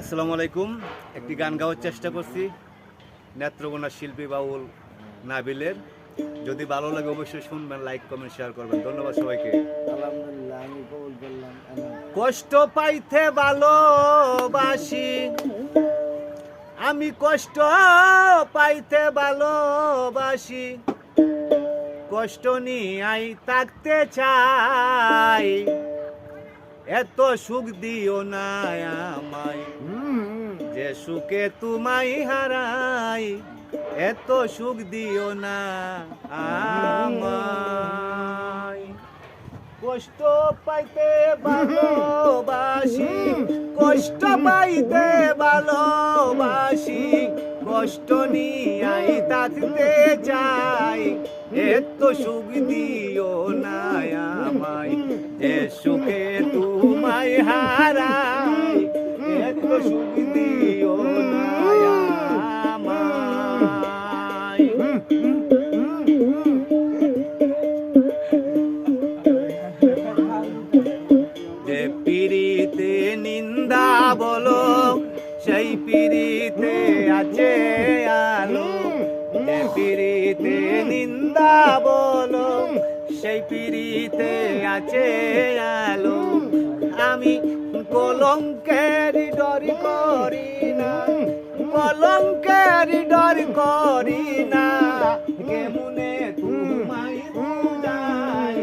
আসসালামু আলাইকুম। একটি গান গাওয়ার চেষ্টা করছি নেত্রকোনা শিল্পী বাউল নাবিলের। যদি ভালো লাগে অবশ্যই শুনবেন, লাইক কমেন্ট শেয়ার করবেন। ধন্যবাদ সবাইকে। আলহামদুলিল্লাহ, আমি কবুল করলাম। কষ্ট পাইতে ভালোবাসি, আমি কষ্ট পাইতে ভালোবাসি, কষ্ট নিয়াই থাকতে চাই, এত সুখ দিও না আমায়, যে সুখে তোমায় হারাই, এত সুখ দিও না আমায়। কষ্ট পাইতে ভালোবাসি, কষ্ট পাইতে ভালোবাসি, কষ্ট নিয়াই থাকতে চাই, এত সুখ দিও না আমায়, যে সুখে তোমায় হারাই, এত সুখ দিও না আমায়। যে পিড়িতে নিন্দা বলো, সেই পিড়িতে আছে আলো, যে পিড়িতে নিন্দা বলো, সেই পিড়িতে আছে আলো। আমি কলঙ্কের ডর করি না, কলঙ্কের ডর করি না, কেমনে তোমায় বুঝাই,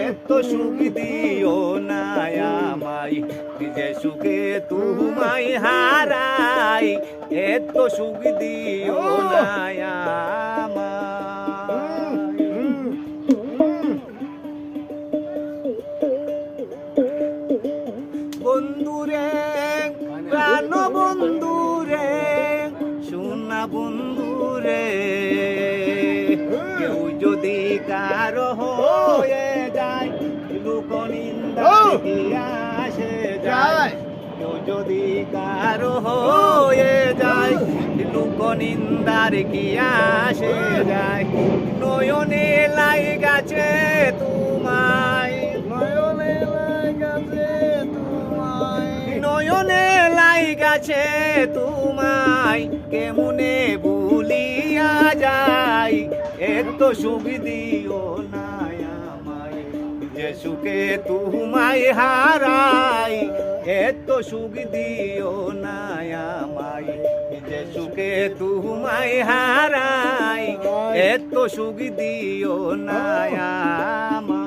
এত সুখ দিও না আমায়, যে সুখে তোমায় হারাই, এত সুখ দিও না আমায়। বন্ধুরে, প্রাণ বন্ধুরে, সোনা বন্ধুরে, কেউ যদি কারো হয়ে যায়, লোক নিন্দা কি আসে যায়, কেউ যদি কারো হয়ে যায়, লোক নিন্দার কি আসে যায়। নয়নে লাই গাছে তোমায়, নয়নে লাই গাছে তোমায়, নয়নে লাই গাছে তোমায়, কেমনে ভুলিয়া যাই, এত সুখ দিও না আমায়, যে সুখে তোমায় হারাই, এত সুখ দিও না আমায়, যে সুখে তোমায় হারাই, এত সুখ দিও না আমায়।